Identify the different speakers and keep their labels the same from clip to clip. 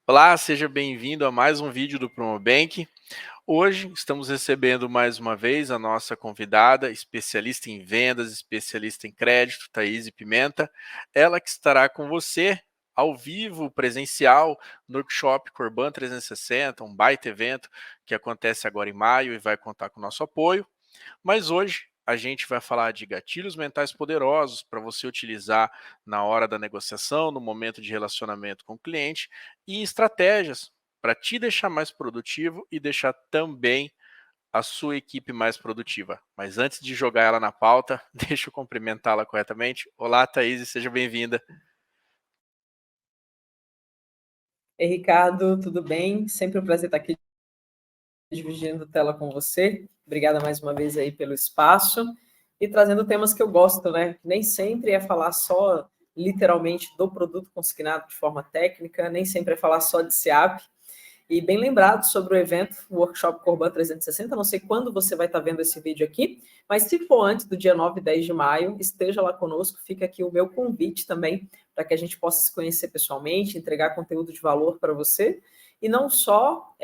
Speaker 1: Olá, seja bem-vindo a mais um vídeo do Promobank. Hoje estamos recebendo mais uma vez a nossa convidada, especialista em vendas, especialista em crédito, Thaís Pimenta. Ela que estará com você ao vivo, presencial, no workshop Corban 360, um baita evento que acontece agora em maio e vai contar com o nosso apoio. Mas hoje a gente vai falar de gatilhos mentais poderosos para você utilizar na hora da negociação, no momento de relacionamento com o cliente e estratégias para te deixar mais produtivo e deixar também a sua equipe mais produtiva. Mas antes de jogar ela na pauta, deixa eu cumprimentá-la corretamente. Olá, Thaís, seja bem-vinda.
Speaker 2: Ei, Ricardo, tudo bem? Sempre um prazer estar aqui dividindo a tela com você. Obrigada mais uma vez aí pelo espaço e trazendo temas que eu gosto, né? Nem sempre é falar só literalmente do produto consignado de forma técnica, nem sempre é falar só de SEAP. E bem lembrado sobre o evento, o Workshop Corban 360, não sei quando você vai estar vendo esse vídeo aqui, mas se for antes do dia 9 e 10 de maio, esteja lá conosco, fica aqui o meu convite também, para que a gente possa se conhecer pessoalmente, entregar conteúdo de valor para você, e não só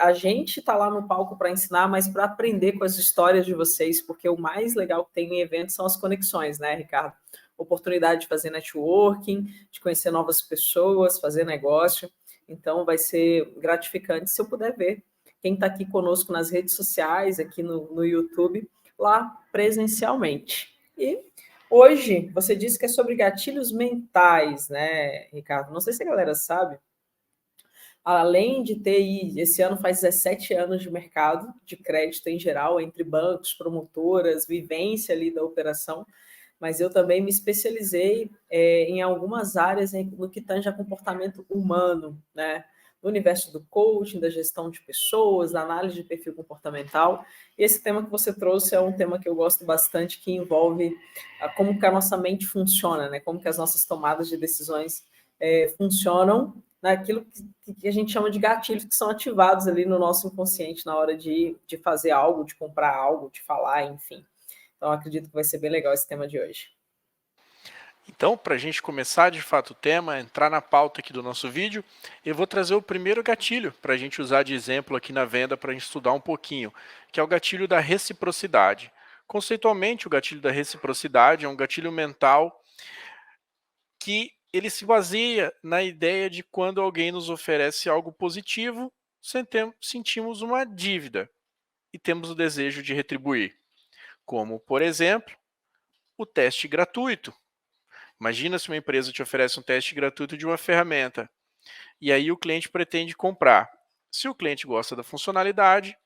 Speaker 2: a gente está lá no palco para ensinar, mas para aprender com as histórias de vocês, porque o mais legal que tem em eventos são as conexões, né, Ricardo? Oportunidade de fazer networking, de conhecer novas pessoas, fazer negócio. Então, vai ser gratificante se eu puder ver quem está aqui conosco nas redes sociais, aqui no YouTube, lá presencialmente. E hoje, você disse que é sobre gatilhos mentais, né, Ricardo? Não sei se a galera sabe, além de ter, esse ano faz 17 anos de mercado de crédito em geral, entre bancos, promotoras, vivência ali da operação, mas eu também me especializei em algumas áreas no que tange a comportamento humano, né? No universo do coaching, da gestão de pessoas, da análise de perfil comportamental. E esse tema que você trouxe é um tema que eu gosto bastante, que envolve como que a nossa mente funciona, né? Como que as nossas tomadas de decisões funcionam naquilo que a gente chama de gatilhos que são ativados ali no nosso inconsciente na hora de fazer algo, de comprar algo, de falar, enfim. Então, acredito que vai ser bem legal esse tema de hoje.
Speaker 1: Então, para a gente começar de fato o tema, entrar na pauta aqui do nosso vídeo, eu vou trazer o primeiro gatilho para a gente usar de exemplo aqui na venda para a gente estudar um pouquinho, que é o gatilho da reciprocidade. Conceitualmente, o gatilho da reciprocidade é um gatilho mental que ele se baseia na ideia de quando alguém nos oferece algo positivo, sentimos uma dívida e temos o desejo de retribuir. Como, por exemplo, o teste gratuito. Imagina se uma empresa te oferece um teste gratuito de uma ferramenta e aí o cliente pretende comprar. Se o cliente gosta da funcionalidade,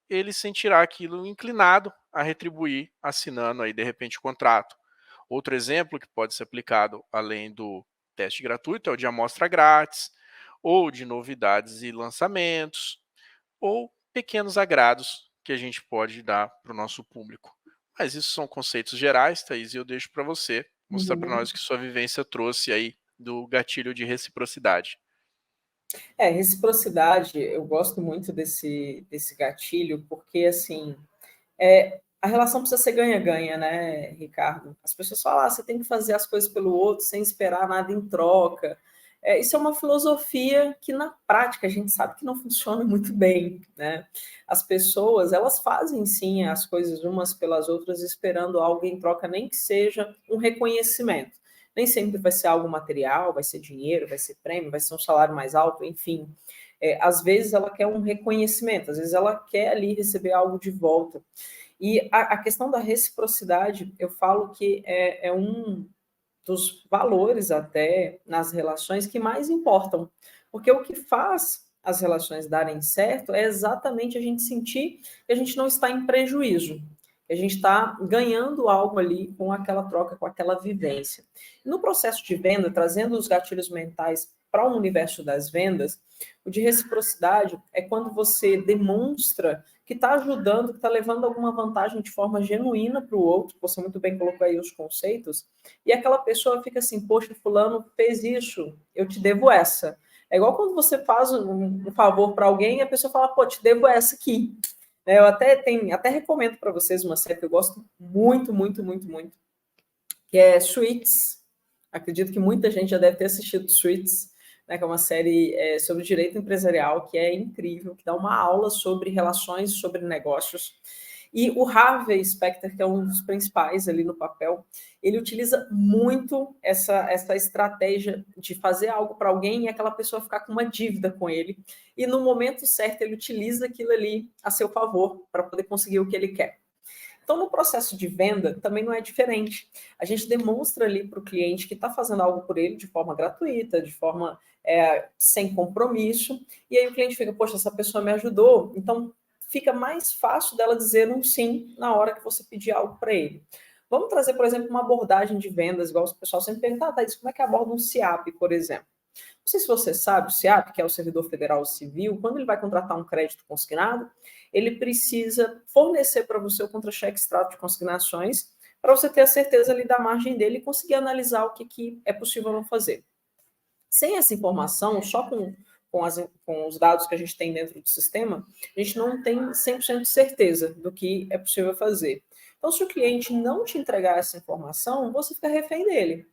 Speaker 1: ele sentirá aquilo inclinado a retribuir, assinando aí de repente o contrato. Outro exemplo que pode ser aplicado além do teste gratuito é o de amostra grátis, ou de novidades e lançamentos, ou pequenos agrados que a gente pode dar para o nosso público. Mas isso são conceitos gerais, Thaís, e eu deixo para você mostrar para nós o que sua vivência trouxe aí do gatilho de reciprocidade.
Speaker 2: Reciprocidade, eu gosto muito desse gatilho, porque, assim, a relação precisa ser ganha-ganha, né, Ricardo? As pessoas falam, você tem que fazer as coisas pelo outro sem esperar nada em troca. Isso é uma filosofia que, na prática, a gente sabe que não funciona muito bem, né? As pessoas, elas fazem, sim, as coisas umas pelas outras, esperando algo em troca, nem que seja um reconhecimento. Nem sempre vai ser algo material, vai ser dinheiro, vai ser prêmio, vai ser um salário mais alto, enfim. Às vezes ela quer um reconhecimento, às vezes ela quer ali receber algo de volta. E a questão da reciprocidade, eu falo que é um dos valores até nas relações que mais importam, porque o que faz as relações darem certo é exatamente a gente sentir que a gente não está em prejuízo, que a gente está ganhando algo ali com aquela troca, com aquela vivência. No processo de venda, trazendo os gatilhos mentais para o universo das vendas, o de reciprocidade é quando você demonstra que está ajudando, que está levando alguma vantagem de forma genuína para o outro, você muito bem colocou aí os conceitos, e aquela pessoa fica assim, poxa, fulano fez isso, eu te devo essa. É igual quando você faz um favor para alguém e a pessoa fala, pô, te devo essa aqui. Eu até recomendo para vocês uma série que eu gosto muito, muito, muito, muito, que é Suits. Acredito que muita gente já deve ter assistido Suits. né, que é uma série sobre direito empresarial, que é incrível, que dá uma aula sobre relações, sobre negócios. E o Harvey Specter, que é um dos principais ali no papel, ele utiliza muito essa estratégia de fazer algo para alguém e aquela pessoa ficar com uma dívida com ele. E no momento certo, ele utiliza aquilo ali a seu favor para poder conseguir o que ele quer. Então, no processo de venda, também não é diferente. A gente demonstra ali para o cliente que está fazendo algo por ele de forma gratuita, de forma sem compromisso, e aí o cliente fica, poxa, essa pessoa me ajudou, então fica mais fácil dela dizer um sim na hora que você pedir algo para ele. Vamos trazer, por exemplo, uma abordagem de vendas, igual o pessoal sempre pergunta, Thaís, como é que aborda um CIAP, por exemplo? Não sei se você sabe, o SEAP, que é o Servidor Federal Civil, quando ele vai contratar um crédito consignado, ele precisa fornecer para você o contra-cheque extrato de consignações para você ter a certeza ali da margem dele e conseguir analisar o que é possível não fazer. Sem essa informação, só com os dados que a gente tem dentro do sistema, a gente não tem 100% de certeza do que é possível fazer. Então, se o cliente não te entregar essa informação, você fica refém dele.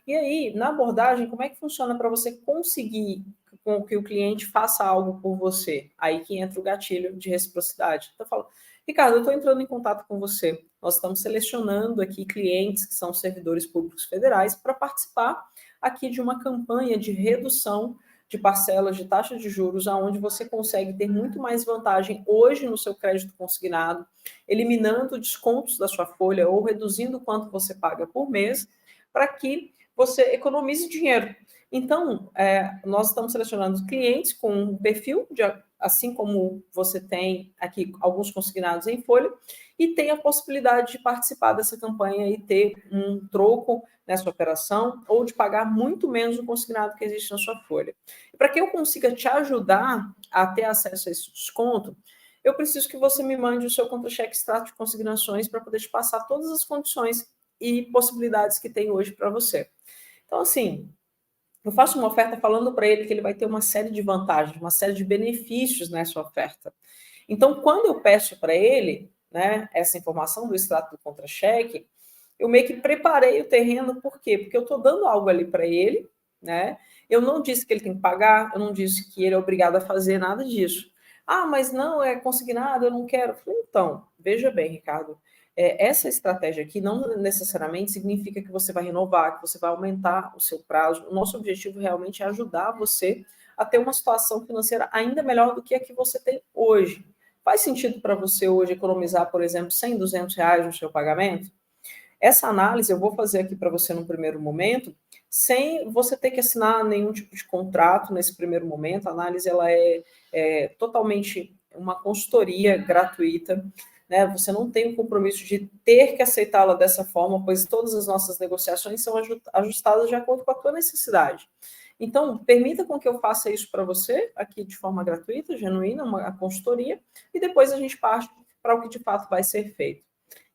Speaker 2: E aí, na abordagem, como é que funciona para você conseguir com que o cliente faça algo por você? Aí que entra o gatilho de reciprocidade. Então, eu falo, Ricardo, eu estou entrando em contato com você. Nós estamos selecionando aqui clientes que são servidores públicos federais para participar aqui de uma campanha de redução de parcelas de taxa de juros, aonde você consegue ter muito mais vantagem hoje no seu crédito consignado, eliminando descontos da sua folha ou reduzindo o quanto você paga por mês, para que você economize dinheiro. Então, nós estamos selecionando clientes com um perfil, assim como você tem aqui alguns consignados em folha, e tem a possibilidade de participar dessa campanha e ter um troco nessa operação, ou de pagar muito menos o consignado que existe na sua folha. E para que eu consiga te ajudar a ter acesso a esse desconto, eu preciso que você me mande o seu contra-cheque extrato de consignações para poder te passar todas as condições e possibilidades que tem hoje para você. Então, assim, eu faço uma oferta falando para ele que ele vai ter uma série de vantagens, uma série de benefícios nessa oferta. Então, quando eu peço para ele, né, essa informação do extrato do contra-cheque, eu meio que preparei o terreno, por quê? Porque eu estou dando algo ali para ele, né? Eu não disse que ele tem que pagar, eu não disse que ele é obrigado a fazer nada disso. Ah, mas não, é consignado, eu não quero. Falei, então, veja bem, Ricardo, essa estratégia aqui não necessariamente significa que você vai renovar, que você vai aumentar o seu prazo. O nosso objetivo realmente é ajudar você a ter uma situação financeira ainda melhor do que a que você tem hoje. Faz sentido para você hoje economizar, por exemplo, 100, R$ 200 no seu pagamento? Essa análise eu vou fazer aqui para você no primeiro momento, sem você ter que assinar nenhum tipo de contrato nesse primeiro momento. A análise ela é totalmente uma consultoria gratuita, né? Você não tem o compromisso de ter que aceitá-la dessa forma, pois todas as nossas negociações são ajustadas de acordo com a tua necessidade. Então, permita com que eu faça isso para você, aqui de forma gratuita, genuína, uma consultoria, e depois a gente parte para o que de fato vai ser feito.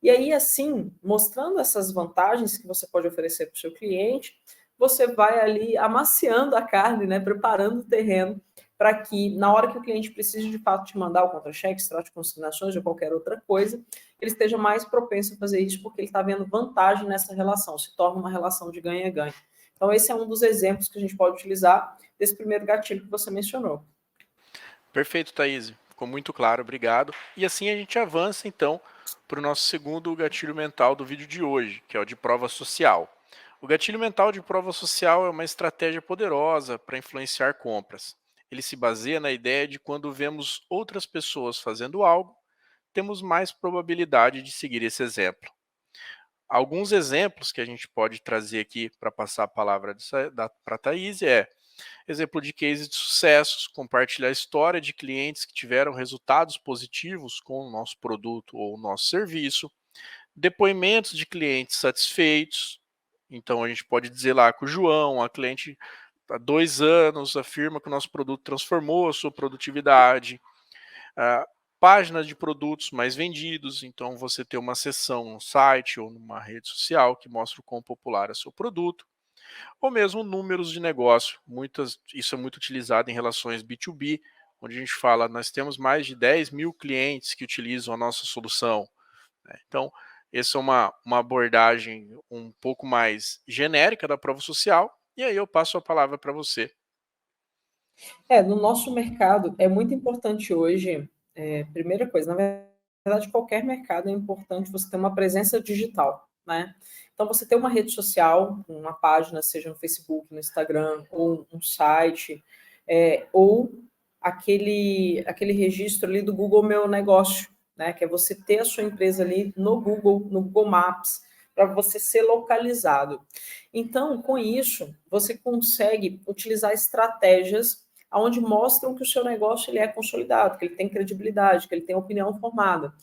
Speaker 2: E aí, assim, mostrando essas vantagens que você pode oferecer para o seu cliente, você vai ali amaciando a carne, né, preparando o terreno para que, na hora que o cliente precise de fato te mandar o contra-cheque, extrato de consignações ou qualquer outra coisa, ele esteja mais propenso a fazer isso porque ele está vendo vantagem nessa relação, se torna uma relação de ganha-ganha. Então, esse é um dos exemplos que a gente pode utilizar desse primeiro gatilho que você mencionou.
Speaker 1: Perfeito, Thaís. Ficou muito claro, obrigado. E assim a gente avança, então, para o nosso segundo gatilho mental do vídeo de hoje, que é o de prova social. O gatilho mental de prova social é uma estratégia poderosa para influenciar compras. Ele se baseia na ideia de quando vemos outras pessoas fazendo algo, temos mais probabilidade de seguir esse exemplo. Alguns exemplos que a gente pode trazer aqui para passar a palavra para a Thaís é exemplo de case de sucessos, compartilhar a história de clientes que tiveram resultados positivos com o nosso produto ou o nosso serviço, depoimentos de clientes satisfeitos. Então a gente pode dizer lá que o João, a cliente há 2 anos, afirma que o nosso produto transformou a sua produtividade. Páginas de produtos mais vendidos, então você tem uma seção no site ou numa rede social que mostra o quão popular é seu produto, ou mesmo números de negócio. Isso é muito utilizado em relações B2B, onde a gente fala, nós temos mais de 10 mil clientes que utilizam a nossa solução. Né? Então, essa é uma abordagem um pouco mais genérica da prova social, e aí eu passo a palavra para você.
Speaker 2: No nosso mercado é muito importante hoje, primeira coisa, na verdade, qualquer mercado é importante você ter uma presença digital, né? Então, você ter uma rede social, uma página, seja no Facebook, no Instagram, ou um site, ou aquele registro ali do Google Meu Negócio, né? Que é você ter a sua empresa ali no Google Maps, para você ser localizado. Então, com isso, você consegue utilizar estratégias onde mostram que o seu negócio ele é consolidado, que ele tem credibilidade, que ele tem opinião formada.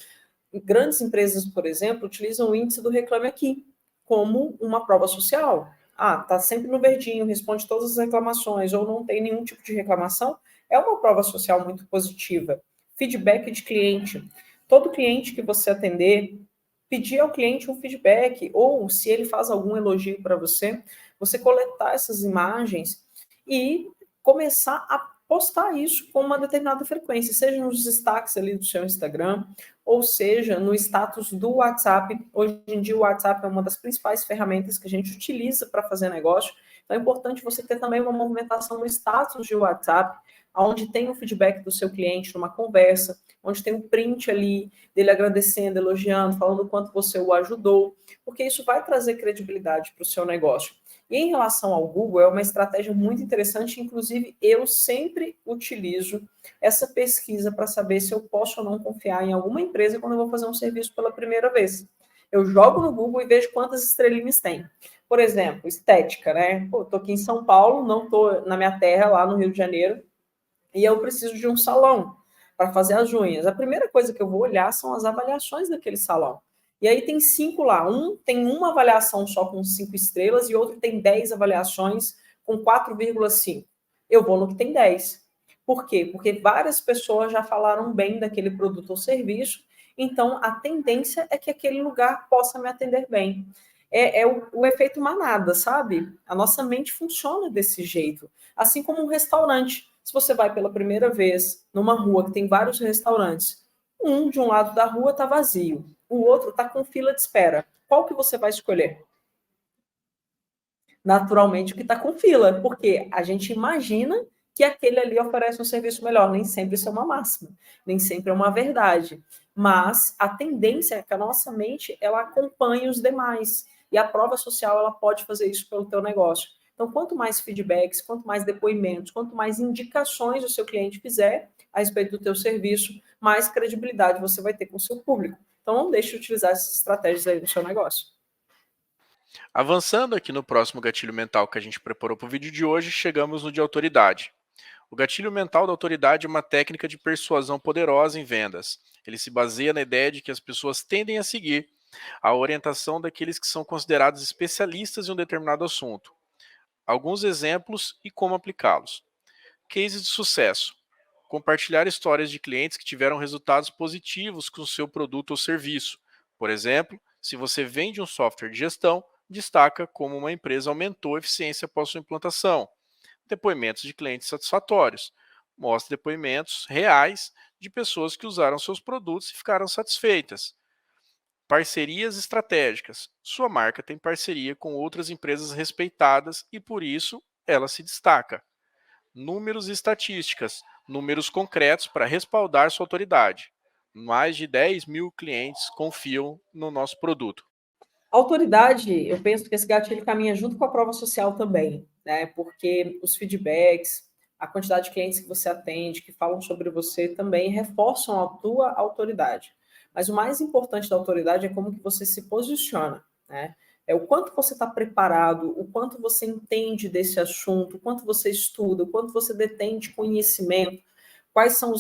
Speaker 2: Grandes empresas, por exemplo, utilizam o índice do Reclame Aqui como uma prova social. Tá sempre no verdinho, responde todas as reclamações, ou não tem nenhum tipo de reclamação, é uma prova social muito positiva. Feedback de cliente. Todo cliente que você atender, pedir ao cliente um feedback, ou se ele faz algum elogio para você, você coletar essas imagens e começar a postar isso com uma determinada frequência, seja nos destaques ali do seu Instagram, ou seja, no status do WhatsApp. Hoje em dia o WhatsApp é uma das principais ferramentas que a gente utiliza para fazer negócio, então é importante você ter também uma movimentação no status de WhatsApp, onde tem o feedback do seu cliente numa conversa, onde tem um print ali dele agradecendo, elogiando, falando o quanto você o ajudou, porque isso vai trazer credibilidade para o seu negócio. E em relação ao Google, é uma estratégia muito interessante, inclusive eu sempre utilizo essa pesquisa para saber se eu posso ou não confiar em alguma empresa quando eu vou fazer um serviço pela primeira vez. Eu jogo no Google e vejo quantas estrelinhas tem. Por exemplo, estética, né? Pô, tô aqui em São Paulo, não tô na minha terra, lá no Rio de Janeiro, e eu preciso de um salão para fazer as unhas. A primeira coisa que eu vou olhar são as avaliações daquele salão. E aí tem 5 lá. Um tem uma avaliação só com 5 estrelas e outro tem 10 avaliações com 4,5. Eu vou no que tem 10. Por quê? Porque várias pessoas já falaram bem daquele produto ou serviço, então a tendência é que aquele lugar possa me atender bem. É o efeito manada, sabe? A nossa mente funciona desse jeito. Assim como um restaurante. Se você vai pela primeira vez numa rua que tem vários restaurantes, um de um lado da rua está vazio, o outro está com fila de espera. Qual que você vai escolher? Naturalmente o que está com fila, porque a gente imagina que aquele ali oferece um serviço melhor. Nem sempre isso é uma máxima, nem sempre é uma verdade. Mas a tendência é que a nossa mente ela acompanhe os demais. E a prova social ela pode fazer isso pelo teu negócio. Então, quanto mais feedbacks, quanto mais depoimentos, quanto mais indicações o seu cliente fizer a respeito do teu serviço, mais credibilidade você vai ter com o seu público. Então, não deixe de utilizar essas estratégias aí no seu negócio.
Speaker 1: Avançando aqui no próximo gatilho mental que a gente preparou para o vídeo de hoje, chegamos no de autoridade. O gatilho mental da autoridade é uma técnica de persuasão poderosa em vendas. Ele se baseia na ideia de que as pessoas tendem a seguir a orientação daqueles que são considerados especialistas em um determinado assunto. Alguns exemplos e como aplicá-los. Cases de sucesso. Compartilhar histórias de clientes que tiveram resultados positivos com o seu produto ou serviço. Por exemplo, se você vende um software de gestão, destaca como uma empresa aumentou a eficiência após sua implantação. Depoimentos de clientes satisfatórios. Mostre depoimentos reais de pessoas que usaram seus produtos e ficaram satisfeitas. Parcerias estratégicas. Sua marca tem parceria com outras empresas respeitadas e, por isso, ela se destaca. Números e estatísticas. Números concretos para respaldar sua autoridade. Mais de 10 mil clientes confiam no nosso produto.
Speaker 2: Autoridade, eu penso que esse gatilho caminha junto com a prova social também, né? Porque os feedbacks, a quantidade de clientes que você atende, que falam sobre você, também reforçam a tua autoridade. Mas o mais importante da autoridade é como que você se posiciona, né? É o quanto você está preparado, o quanto você entende desse assunto, o quanto você estuda, o quanto você detém de conhecimento, quais são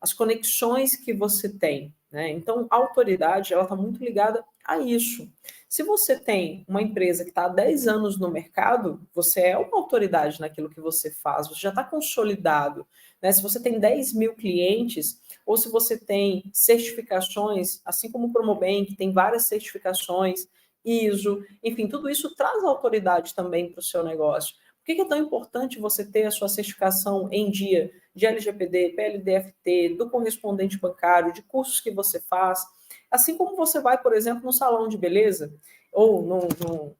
Speaker 2: as conexões que você tem, né? Então, a autoridade, ela está muito ligada a isso. Se você tem uma empresa que está há 10 anos no mercado, você é uma autoridade naquilo que você faz, você já está consolidado. Né? Se você tem 10 mil clientes, ou se você tem certificações, assim como o Promobem, que tem várias certificações, ISO, enfim, tudo isso traz autoridade também para o seu negócio. Por que é tão importante você ter a sua certificação em dia de LGPD, PLDFT, do correspondente bancário, de cursos que você faz? Assim como você vai, por exemplo, no salão de beleza, ou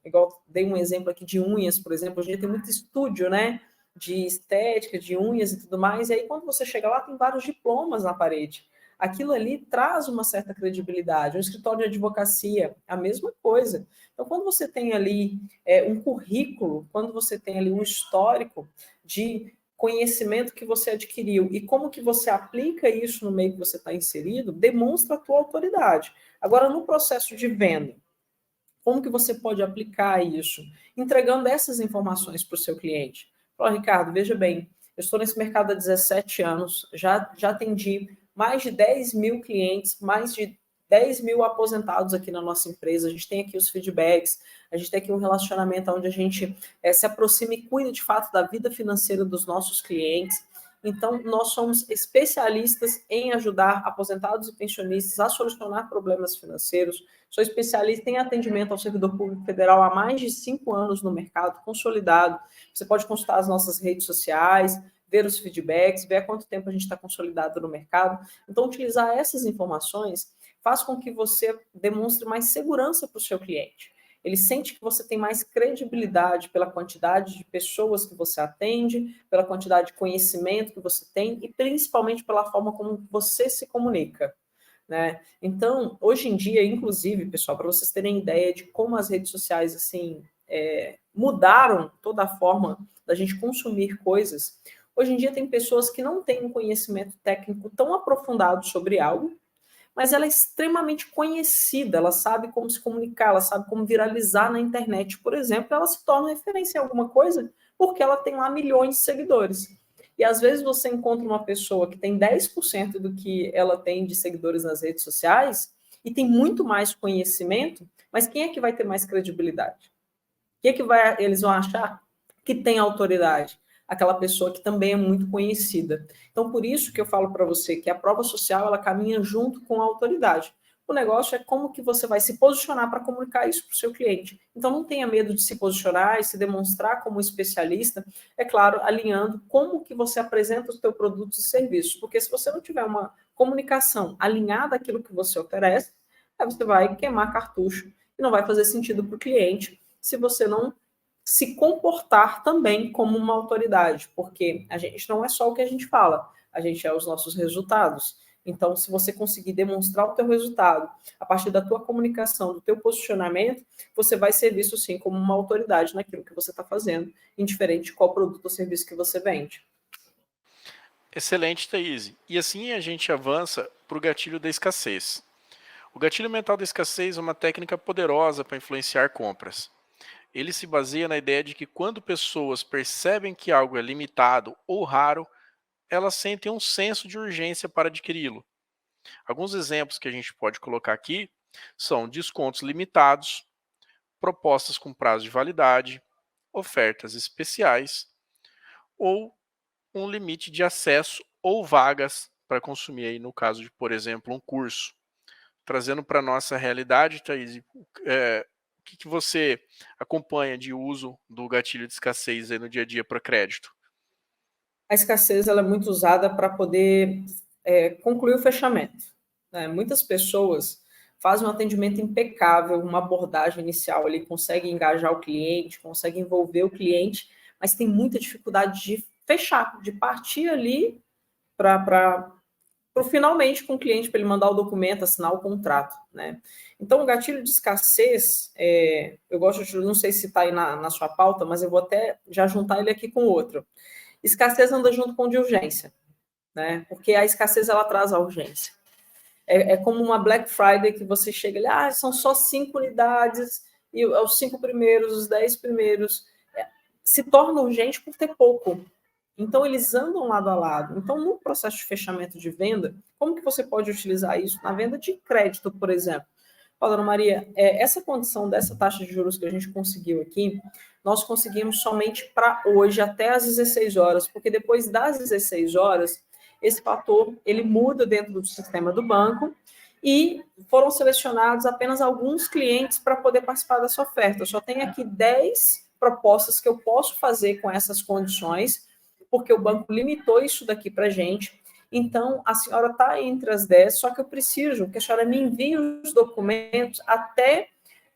Speaker 2: igual dei um exemplo aqui de unhas, por exemplo, hoje em dia tem muito estúdio, né? de estética, de unhas e tudo mais, e aí quando você chega lá, tem vários diplomas na parede. Aquilo ali traz uma certa credibilidade. Um escritório de advocacia, a mesma coisa. Então, quando você tem ali um currículo, quando você tem ali um histórico de conhecimento que você adquiriu e como que você aplica isso no meio que você está inserido, demonstra a tua autoridade. Agora, no processo de venda, como que você pode aplicar isso? Entregando essas informações para o seu cliente. Fala, Ricardo, veja bem, eu estou nesse mercado há 17 anos, já atendi mais de 10 mil clientes, mais de 10 mil aposentados aqui na nossa empresa, a gente tem aqui os feedbacks, a gente tem aqui um relacionamento onde a gente se aproxima e cuida de fato da vida financeira dos nossos clientes. Então, nós somos especialistas em ajudar aposentados e pensionistas a solucionar problemas financeiros. Sou especialista em atendimento ao servidor público federal há mais de 5 anos no mercado, consolidado. Você pode consultar as nossas redes sociais, ver os feedbacks, ver há quanto tempo a gente está consolidado no mercado. Então, utilizar essas informações faz com que você demonstre mais segurança para o seu cliente. Ele sente que você tem mais credibilidade pela quantidade de pessoas que você atende, pela quantidade de conhecimento que você tem e principalmente pela forma como você se comunica. Né? Então, hoje em dia, inclusive, pessoal, para vocês terem ideia de como as redes sociais assim mudaram toda a forma da gente consumir coisas, hoje em dia tem pessoas que não têm um conhecimento técnico tão aprofundado sobre algo, mas ela é extremamente conhecida, ela sabe como se comunicar, ela sabe como viralizar na internet, por exemplo, ela se torna referência em alguma coisa porque ela tem lá milhões de seguidores. E às vezes você encontra uma pessoa que tem 10% do que ela tem de seguidores nas redes sociais e tem muito mais conhecimento, mas quem é que vai ter mais credibilidade? Quem é que eles vão achar que tem autoridade? Aquela pessoa que também é muito conhecida. Então, por isso que eu falo para você que a prova social, ela caminha junto com a autoridade. O negócio é como que você vai se posicionar para comunicar isso para o seu cliente. Então, não tenha medo de se posicionar e se demonstrar como especialista, é claro, alinhando como que você apresenta os seus produtos e serviços. Porque se você não tiver uma comunicação alinhada àquilo que você oferece, aí você vai queimar cartucho e não vai fazer sentido para o cliente se você não se comportar também como uma autoridade, porque a gente não é só o que a gente fala, a gente é os nossos resultados. Então, se você conseguir demonstrar o teu resultado a partir da tua comunicação, do teu posicionamento, você vai ser visto sim como uma autoridade naquilo que você está fazendo, indiferente de qual produto ou serviço que você vende.
Speaker 1: Excelente, Thaís. E assim a gente avança para o gatilho da escassez. O gatilho mental da escassez é uma técnica poderosa para influenciar compras. Ele se baseia na ideia de que quando pessoas percebem que algo é limitado ou raro, elas sentem um senso de urgência para adquiri-lo. Alguns exemplos que a gente pode colocar aqui são descontos limitados, propostas com prazo de validade, ofertas especiais ou um limite de acesso ou vagas para consumir aí no caso de, por exemplo, um curso. Trazendo para a nossa realidade, Thaís, o que você acompanha de uso do gatilho de escassez aí no dia a dia para crédito?
Speaker 2: A escassez ela é muito usada para poder concluir o fechamento. Né? Muitas pessoas fazem um atendimento impecável, uma abordagem inicial ali, conseguem engajar o cliente, conseguem envolver o cliente, mas tem muita dificuldade de fechar, de partir ali para finalmente com o cliente, para ele mandar o documento, assinar o contrato. Né? Então, o gatilho de escassez, eu gosto de, não sei se está aí na sua pauta, mas eu vou até já juntar ele aqui com outro. Escassez anda junto com de urgência, né? Porque a escassez ela traz a urgência. É como uma Black Friday que você chega ali, são só 5 unidades, e os 5 primeiros, os 10 primeiros, se torna urgente por ter pouco. Então, eles andam lado a lado. Então, no processo de fechamento de venda, como que você pode utilizar isso na venda de crédito, por exemplo? Dona Maria, essa condição dessa taxa de juros que a gente conseguiu aqui, nós conseguimos somente para hoje, até às 16 horas, porque depois das 16 horas, esse fator ele muda dentro do sistema do banco e foram selecionados apenas alguns clientes para poder participar dessa oferta. Eu só tenho aqui 10 propostas que eu posso fazer com essas condições, porque o banco limitou isso daqui para a gente. Então, a senhora está entre as 10, só que eu preciso que a senhora me envie os documentos até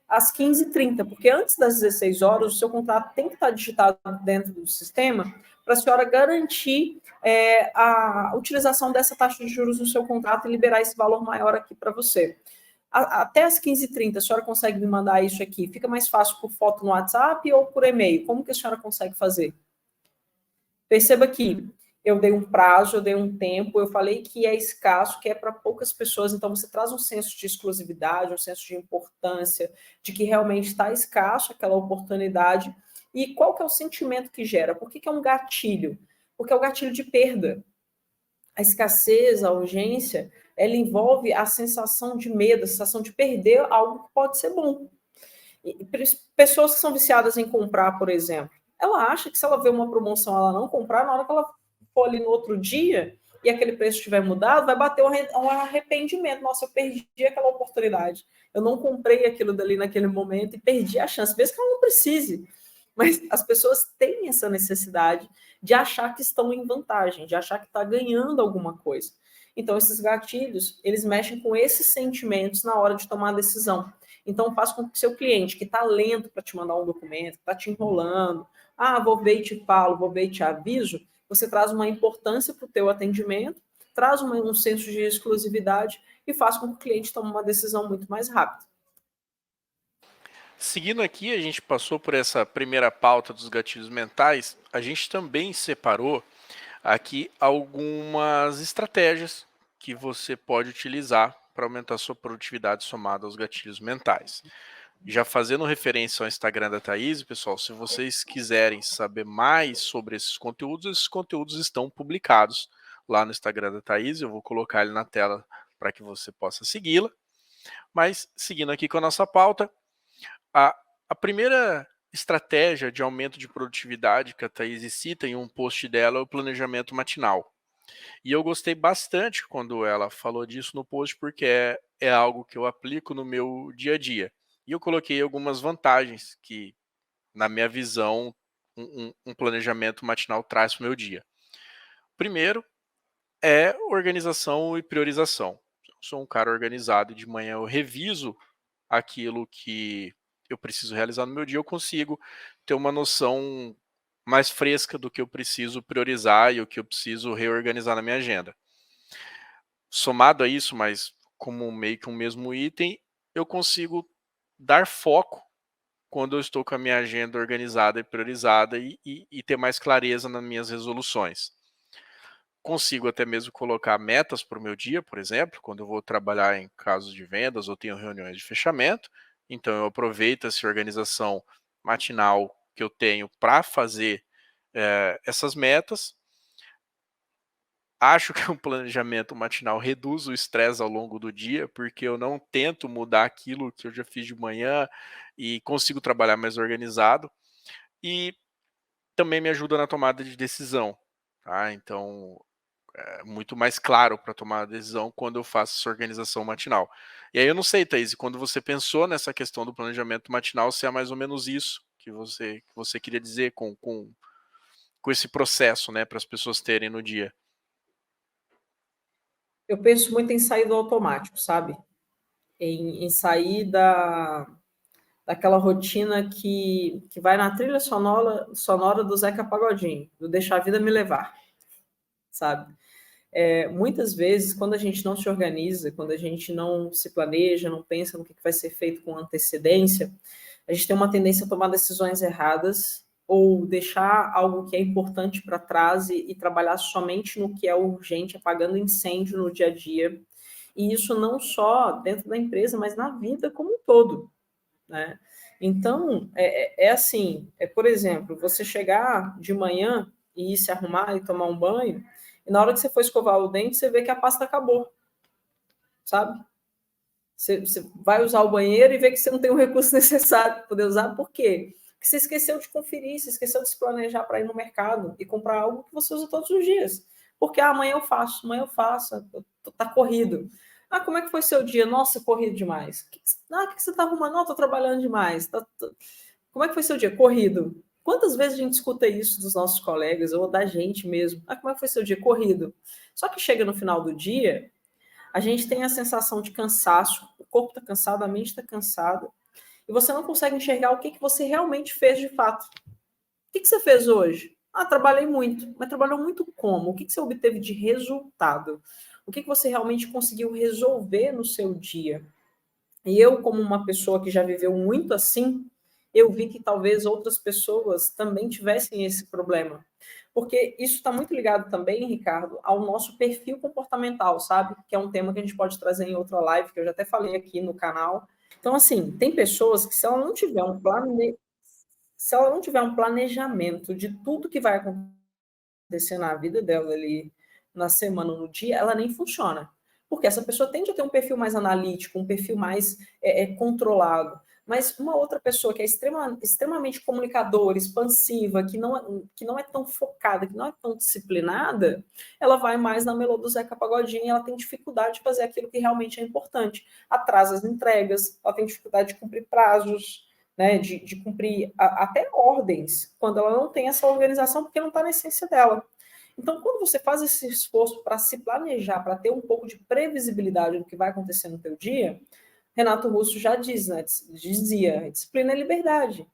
Speaker 2: às 15h30, porque antes das 16 horas, o seu contrato tem que estar digitado dentro do sistema para a senhora garantir a utilização dessa taxa de juros no seu contrato e liberar esse valor maior aqui para você. Até as 15h30, a senhora consegue me mandar isso aqui? Fica mais fácil por foto no WhatsApp ou por e-mail? Como que a senhora consegue fazer? Perceba que eu dei um prazo, eu dei um tempo, eu falei que é escasso, que é para poucas pessoas, então você traz um senso de exclusividade, um senso de importância, de que realmente está escasso aquela oportunidade. E qual que é o sentimento que gera? Por que é um gatilho? Porque é o gatilho de perda. A escassez, a urgência, ela envolve a sensação de medo, a sensação de perder algo que pode ser bom. E pessoas que são viciadas em comprar, por exemplo, ela acha que se ela vê uma promoção, ela não comprar, na hora que ela for ali no outro dia e aquele preço tiver mudado, vai bater um arrependimento. Nossa, eu perdi aquela oportunidade. Eu não comprei aquilo dali naquele momento e perdi a chance, mesmo que ela não precise. Mas as pessoas têm essa necessidade de achar que estão em vantagem, de achar que está ganhando alguma coisa. Então, esses gatilhos, eles mexem com esses sentimentos na hora de tomar a decisão. Então, faz com que seu cliente, que está lento para te mandar um documento, está te enrolando, vou ver e te falo, vou ver e te aviso, você traz uma importância para o teu atendimento, traz um senso de exclusividade e faz com que o cliente tome uma decisão muito mais rápida.
Speaker 1: Seguindo aqui, a gente passou por essa primeira pauta dos gatilhos mentais, a gente também separou aqui algumas estratégias que você pode utilizar para aumentar sua produtividade somada aos gatilhos mentais. Já fazendo referência ao Instagram da Thaís, pessoal, se vocês quiserem saber mais sobre esses conteúdos estão publicados lá no Instagram da Thaís, eu vou colocar ele na tela para que você possa segui-la. Mas, seguindo aqui com a nossa pauta, a primeira estratégia de aumento de produtividade que a Thaís cita em um post dela é o planejamento matinal. E eu gostei bastante quando ela falou disso no post, porque é algo que eu aplico no meu dia a dia. E eu coloquei algumas vantagens que, na minha visão, um planejamento matinal traz para o meu dia. Primeiro é organização e priorização. Eu sou um cara organizado e de manhã eu reviso aquilo que eu preciso realizar no meu dia, eu consigo ter uma noção mais fresca do que eu preciso priorizar e o que eu preciso reorganizar na minha agenda. Somado a isso, mas como meio que um mesmo item, eu consigo dar foco quando eu estou com a minha agenda organizada e priorizada e ter mais clareza nas minhas resoluções. Consigo até mesmo colocar metas para o meu dia, por exemplo, quando eu vou trabalhar em casos de vendas ou tenho reuniões de fechamento. Então eu aproveito essa organização matinal que eu tenho para fazer essas metas. Acho que um planejamento matinal reduz o estresse ao longo do dia, porque eu não tento mudar aquilo que eu já fiz de manhã e consigo trabalhar mais organizado. E também me ajuda na tomada de decisão, tá? Então, é muito mais claro para tomar a decisão quando eu faço essa organização matinal. E aí eu não sei, Thaís, quando você pensou nessa questão do planejamento matinal, se é mais ou menos isso que você queria dizer com esse processo, né, para as pessoas terem no dia.
Speaker 2: Eu penso muito em sair do automático, sabe? Em sair daquela rotina que vai na trilha sonora do Zeca Pagodinho, do Deixa a Vida Me Levar, sabe? Muitas vezes, quando a gente não se organiza, quando a gente não se planeja, não pensa no que vai ser feito com antecedência, a gente tem uma tendência a tomar decisões erradas ou deixar algo que é importante para trás e trabalhar somente no que é urgente, apagando incêndio no dia a dia. E isso não só dentro da empresa, mas na vida como um todo, né? Então, assim, por exemplo, você chegar de manhã e ir se arrumar e tomar um banho, e na hora que você for escovar o dente, você vê que a pasta acabou, sabe? Você vai usar o banheiro e vê que você não tem o recurso necessário para poder usar, por quê? Porque você esqueceu de conferir, você esqueceu de se planejar para ir no mercado e comprar algo que você usa todos os dias. Porque amanhã eu faço, tá corrido. Como é que foi seu dia? Nossa, corrido demais. O que você está arrumando? Não, estou trabalhando demais. Como é que foi seu dia? Corrido. Quantas vezes a gente escuta isso dos nossos colegas ou da gente mesmo? Como é que foi seu dia? Corrido. Só que chega no final do dia, a gente tem a sensação de cansaço, o corpo está cansado, a mente está cansada, e você não consegue enxergar o que você realmente fez de fato. O que você fez hoje? Ah, trabalhei muito. Mas trabalhou muito como? O que você obteve de resultado? O que você realmente conseguiu resolver no seu dia? E eu, como uma pessoa que já viveu muito assim, eu vi que talvez outras pessoas também tivessem esse problema. Porque isso está muito ligado também, Ricardo, ao nosso perfil comportamental, sabe? Que é um tema que a gente pode trazer em outra live, que eu já até falei aqui no canal. Então, assim, tem pessoas que, se ela não tiver um planejamento de tudo que vai acontecer na vida dela ali na semana, no dia, ela nem funciona. Porque essa pessoa tende a ter um perfil mais analítico, um perfil mais controlado. Mas uma outra pessoa que é extremamente comunicadora, expansiva, que não é tão focada, que não é tão disciplinada, ela vai mais na melô do Zeca Pagodinho e ela tem dificuldade de fazer aquilo que realmente é importante. Atrasa as entregas, ela tem dificuldade de cumprir prazos, né, de cumprir até ordens, quando ela não tem essa organização, porque não está na essência dela. Então, quando você faz esse esforço para se planejar, para ter um pouco de previsibilidade do que vai acontecer no teu dia, Renato Russo já diz, né, dizia, disciplina é liberdade.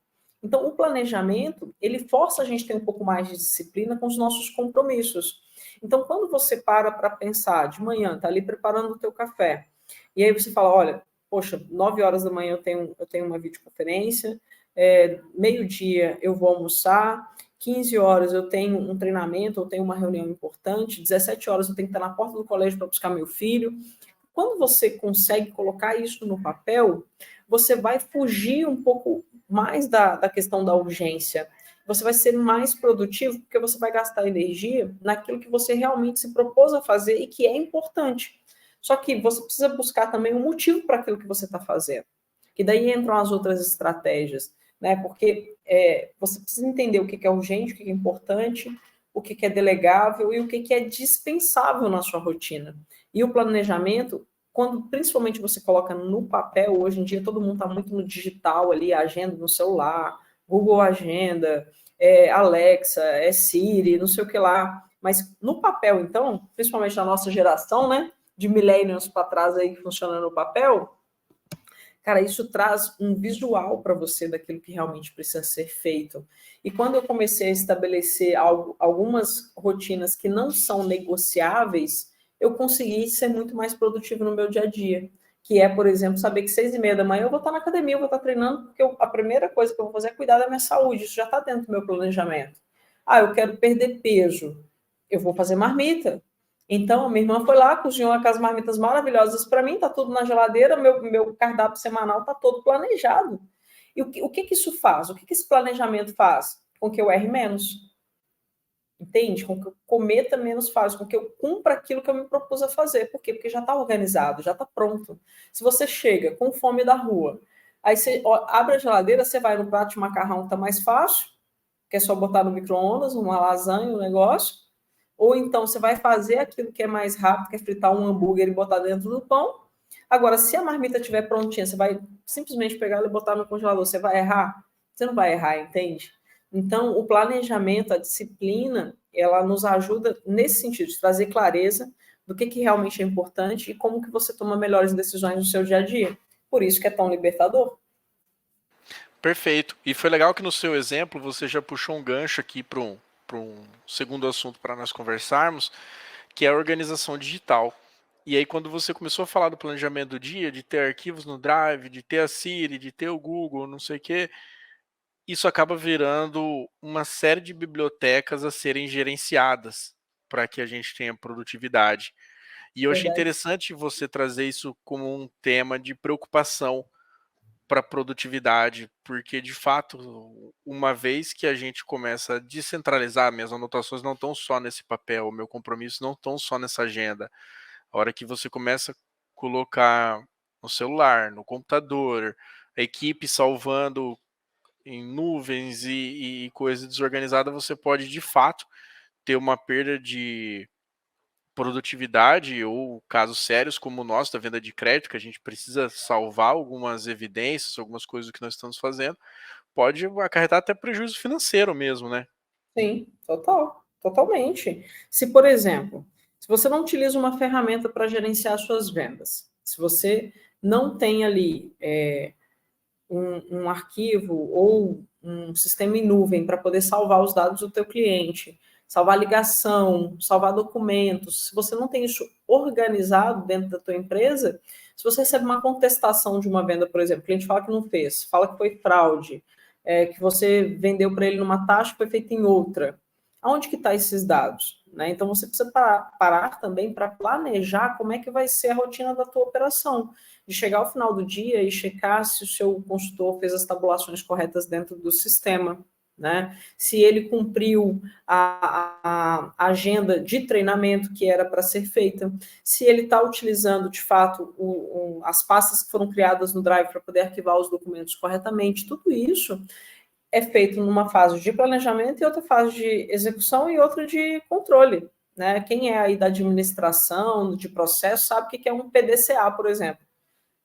Speaker 2: Então, o planejamento, ele força a gente a ter um pouco mais de disciplina com os nossos compromissos. Então, quando você para pensar de manhã, tá ali preparando o teu café, e aí você fala, olha, poxa, 9 horas da manhã eu tenho uma videoconferência, meio-dia eu vou almoçar, 15 horas eu tenho um treinamento, eu tenho uma reunião importante, 17 horas eu tenho que estar na porta do colégio para buscar meu filho. Quando você consegue colocar isso no papel, você vai fugir um pouco mais da questão da urgência. Você vai ser mais produtivo porque você vai gastar energia naquilo que você realmente se propôs a fazer e que é importante. Só que você precisa buscar também um motivo para aquilo que você está fazendo. Que daí entram as outras estratégias, né? Porque você precisa entender o que é urgente, o que é importante, o que é delegável e o que é dispensável na sua rotina. E o planejamento, quando principalmente você coloca no papel, hoje em dia todo mundo está muito no digital ali, agenda no celular, Google Agenda, Alexa, Siri, não sei o que lá. Mas no papel, então, principalmente na nossa geração, né? De millennials para trás aí que funciona no papel, cara, isso traz um visual para você daquilo que realmente precisa ser feito. E quando eu comecei a estabelecer algumas rotinas que não são negociáveis, eu consegui ser muito mais produtivo no meu dia a dia. Que é, por exemplo, saber que 6:30 da manhã eu vou estar na academia, eu vou estar treinando, porque a primeira coisa que eu vou fazer é cuidar da minha saúde. Isso já está dentro do meu planejamento. Ah, eu quero perder peso. Eu vou fazer marmita. Então, minha irmã foi lá, cozinhou aquelas marmitas maravilhosas para mim, tá tudo na geladeira, meu cardápio semanal tá todo planejado. E o que isso faz? O que esse planejamento faz? Com que eu erre menos, entende? Com que eu cometa menos falhas, com que eu cumpra aquilo que eu me propus a fazer. Por quê? Porque já está organizado, já está pronto. Se você chega com fome da rua, aí você abre a geladeira, você vai no prato de macarrão, tá mais fácil, que é só botar no micro-ondas, uma lasanha, um negócio. Ou então você vai fazer aquilo que é mais rápido, que é fritar um hambúrguer e botar dentro do pão. Agora, se a marmita estiver prontinha, você vai simplesmente pegar ela e botar no congelador, você vai errar? Você não vai errar, entende? Então, o planejamento, a disciplina, ela nos ajuda nesse sentido, de trazer clareza do que realmente é importante e como que você toma melhores decisões no seu dia a dia. Por isso que é tão libertador.
Speaker 1: Perfeito. E foi legal que no seu exemplo você já puxou um gancho aqui para um segundo assunto para nós conversarmos, que é a organização digital. E aí quando você começou a falar do planejamento do dia, de ter arquivos no Drive, de ter a Siri, de ter o Google, não sei o quê, isso acaba virando uma série de bibliotecas a serem gerenciadas para que a gente tenha produtividade. E eu achei
Speaker 2: Verdade.
Speaker 1: interessante você trazer isso como um tema de preocupação para a produtividade, porque de fato, uma vez que a gente começa a descentralizar, minhas anotações não estão só nesse papel, o meu compromisso não estão só nessa agenda. A hora que você começa a colocar no celular, no computador, a equipe salvando em nuvens e coisa desorganizada, você pode de fato ter uma perda de produtividade ou casos sérios como o nosso da venda de crédito, que a gente precisa salvar algumas evidências, algumas coisas que nós estamos fazendo, pode acarretar até prejuízo financeiro mesmo, né?
Speaker 2: Sim, total, totalmente. Se, por exemplo, se você não utiliza uma ferramenta para gerenciar suas vendas, se você não tem ali um arquivo ou um sistema em nuvem para poder salvar os dados do teu cliente, salvar ligação, salvar documentos, se você não tem isso organizado dentro da tua empresa, se você recebe uma contestação de uma venda, por exemplo, o cliente fala que não fez, fala que foi fraude, que você vendeu para ele numa taxa que foi feita em outra, aonde que está esses dados? Né? Então, você precisa parar também para planejar como é que vai ser a rotina da tua operação, de chegar ao final do dia e checar se o seu consultor fez as tabulações corretas dentro do sistema, né? Se ele cumpriu a agenda de treinamento que era para ser feita, se ele está utilizando, de fato, as pastas que foram criadas no Drive para poder arquivar os documentos corretamente, tudo isso é feito numa fase de planejamento e outra fase de execução e outra de controle. Né? Quem é aí da administração, de processo, sabe o que é um PDCA, por exemplo.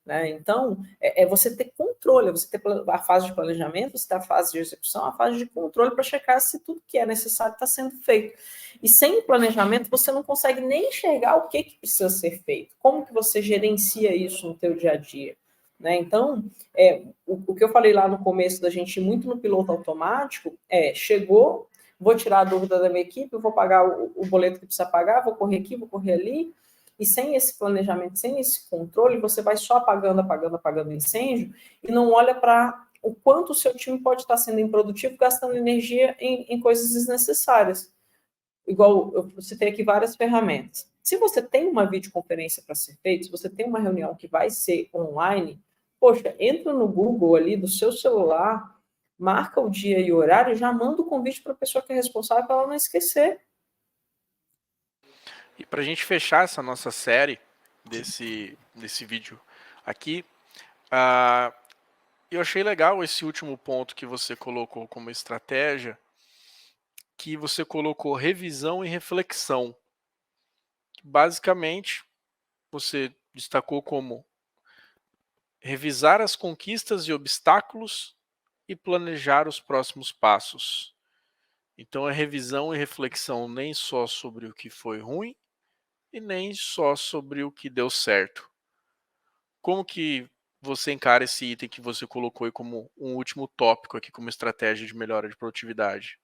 Speaker 2: Né? Então, você ter controle, você ter a fase de planejamento, você ter a fase de execução, a fase de controle para checar se tudo que é necessário está sendo feito. E sem planejamento, você não consegue nem enxergar o que precisa ser feito. Como que você gerencia isso no teu dia a dia? Né? Então, o que eu falei lá no começo da gente ir muito no piloto automático chegou, vou tirar a dúvida da minha equipe, vou pagar o boleto que precisa pagar, vou correr aqui, vou correr ali, e sem esse planejamento, sem esse controle, você vai só apagando incêndio e não olha para o quanto o seu time pode estar sendo improdutivo, gastando energia em coisas desnecessárias. Igual eu citei aqui várias ferramentas. Se você tem uma videoconferência para ser feita, se você tem uma reunião que vai ser online, poxa, entra no Google ali do seu celular, marca o dia e o horário, já manda o convite para a pessoa que é responsável para ela não esquecer.
Speaker 1: E para a gente fechar essa nossa série desse vídeo aqui, eu achei legal esse último ponto que você colocou como estratégia, que você colocou revisão e reflexão. Basicamente, você destacou como revisar as conquistas e obstáculos e planejar os próximos passos. Então, é revisão e reflexão nem só sobre o que foi ruim e nem só sobre o que deu certo. Como que você encara esse item que você colocou aí como um último tópico aqui como estratégia de melhora de produtividade?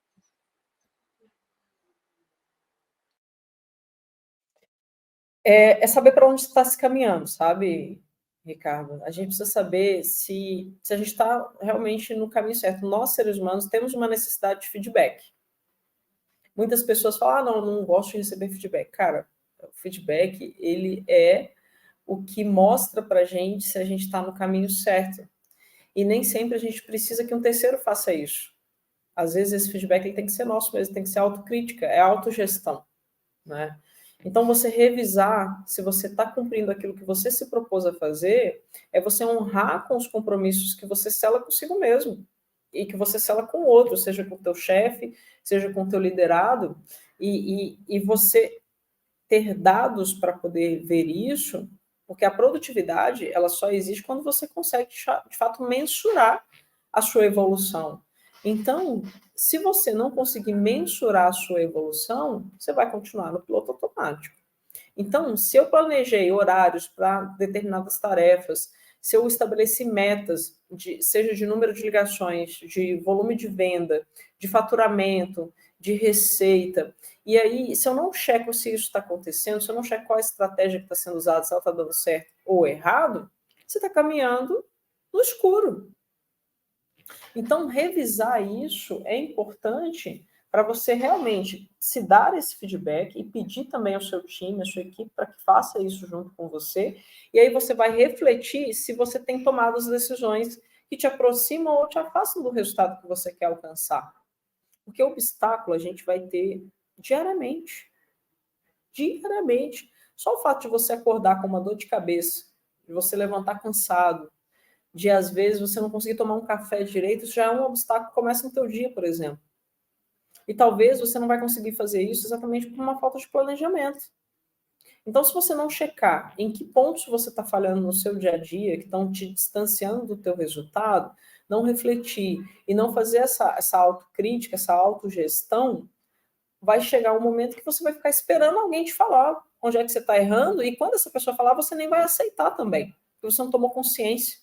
Speaker 2: É saber para onde está se caminhando, sabe, Ricardo? A gente precisa saber se a gente está realmente no caminho certo. Nós, seres humanos, temos uma necessidade de feedback. Muitas pessoas falam, não gosto de receber feedback. Cara, o feedback, ele é o que mostra para a gente se a gente está no caminho certo. E nem sempre a gente precisa que um terceiro faça isso. Às vezes esse feedback ele tem que ser nosso mesmo, tem que ser autocrítica, é autogestão, né? Então, você revisar se você está cumprindo aquilo que você se propôs a fazer, é você honrar com os compromissos que você sela consigo mesmo e que você sela com o outro, seja com o teu chefe, seja com o teu liderado, e você ter dados para poder ver isso, porque a produtividade ela só existe quando você consegue, de fato, mensurar a sua evolução. Então, se você não conseguir mensurar a sua evolução, você vai continuar no piloto automático. Então, se eu planejei horários para determinadas tarefas, se eu estabeleci metas, seja de número de ligações, de volume de venda, de faturamento, de receita, e aí, se eu não checo se isso está acontecendo, se eu não checo qual a estratégia que está sendo usada, se ela está dando certo ou errado, você está caminhando no escuro. Então, revisar isso é importante para você realmente se dar esse feedback e pedir também ao seu time, à sua equipe, para que faça isso junto com você. E aí você vai refletir se você tem tomado as decisões que te aproximam ou te afastam do resultado que você quer alcançar. Porque obstáculo a gente vai ter diariamente. Diariamente. Só o fato de você acordar com uma dor de cabeça, de você levantar cansado, de às vezes você não conseguir tomar um café direito, isso já é um obstáculo que começa no teu dia, por exemplo. E talvez você não vai conseguir fazer isso exatamente por uma falta de planejamento. Então, se você não checar em que pontos você está falhando no seu dia a dia, que estão te distanciando do teu resultado, não refletir e não fazer essa autocrítica, essa autogestão, vai chegar um momento que você vai ficar esperando alguém te falar onde é que você está errando, e quando essa pessoa falar, você nem vai aceitar também, porque você não tomou consciência.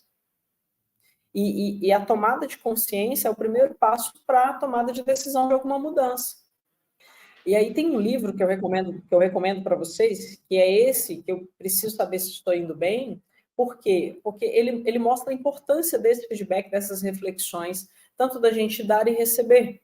Speaker 2: E a tomada de consciência é o primeiro passo para a tomada de decisão de alguma mudança. E aí tem um livro que eu recomendo para vocês, que é esse, que eu preciso saber se estou indo bem. Por quê? Porque ele mostra a importância desse feedback, dessas reflexões, tanto da gente dar e receber.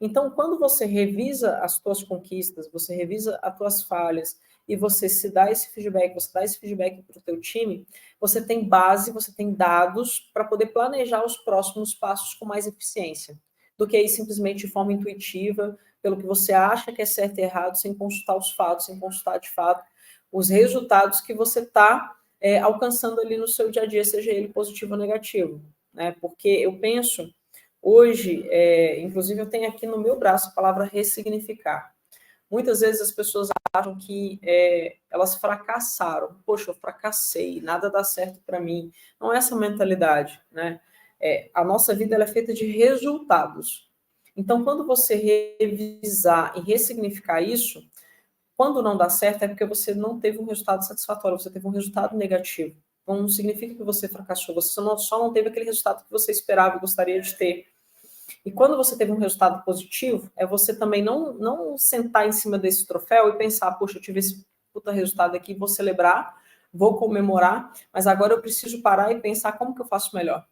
Speaker 2: Então, quando você revisa as tuas conquistas, você revisa as tuas falhas e você se dá esse feedback, você dá esse feedback para o teu time, você tem base, você tem dados para poder planejar os próximos passos com mais eficiência, do que aí simplesmente de forma intuitiva, pelo que você acha que é certo e errado, sem consultar os fatos, sem consultar de fato os resultados que você está alcançando ali no seu dia a dia, seja ele positivo ou negativo. Né? Porque eu penso, hoje, inclusive eu tenho aqui no meu braço a palavra ressignificar. Muitas vezes as pessoas acham que elas fracassaram. Poxa, eu fracassei, nada dá certo para mim. Não é essa mentalidade, né? A nossa vida ela é feita de resultados. Então, quando você revisar e ressignificar isso, quando não dá certo é porque você não teve um resultado satisfatório, você teve um resultado negativo. Então, não significa que você fracassou, você só não teve aquele resultado que você esperava e gostaria de ter. E quando você teve um resultado positivo, é você também não sentar em cima desse troféu e pensar, poxa, eu tive esse puta resultado aqui, vou celebrar, vou comemorar, mas agora eu preciso parar e pensar como que eu faço melhor.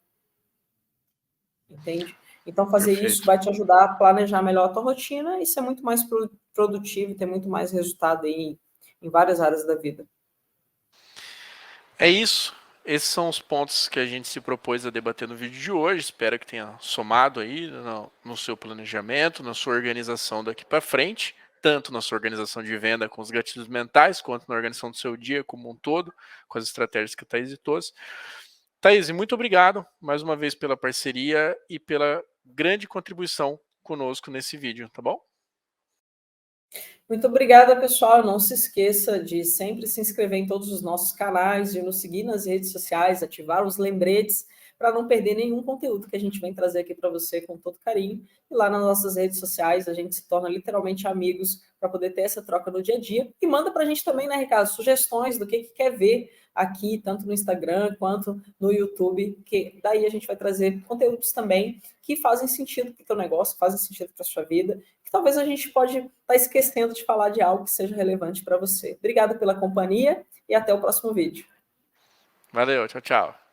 Speaker 2: Entende? Então, fazer isso
Speaker 1: Perfeito.
Speaker 2: vai te ajudar a planejar melhor a tua rotina e ser muito mais produtivo, ter muito mais resultado aí em várias áreas da vida.
Speaker 1: É isso. Esses são os pontos que a gente se propôs a debater no vídeo de hoje. Espero que tenha somado aí no seu planejamento, na sua organização daqui para frente, tanto na sua organização de venda com os gatilhos mentais, quanto na organização do seu dia como um todo, com as estratégias que a Thaís trouxe. Thaís, muito obrigado mais uma vez pela parceria e pela grande contribuição conosco nesse vídeo, tá bom?
Speaker 2: Muito obrigada, pessoal. Não se esqueça de sempre se inscrever em todos os nossos canais, de nos seguir nas redes sociais, ativar os lembretes para não perder nenhum conteúdo que a gente vem trazer aqui para você com todo carinho. E lá nas nossas redes sociais a gente se torna literalmente amigos para poder ter essa troca no dia a dia. E manda para a gente também, né, Ricardo, sugestões do que quer ver aqui, tanto no Instagram quanto no YouTube, que daí a gente vai trazer conteúdos também que fazem sentido para o teu negócio, fazem sentido para a sua vida, que talvez a gente pode estar esquecendo de falar de algo que seja relevante para você. Obrigada pela companhia e até o próximo vídeo.
Speaker 1: Valeu, tchau, tchau.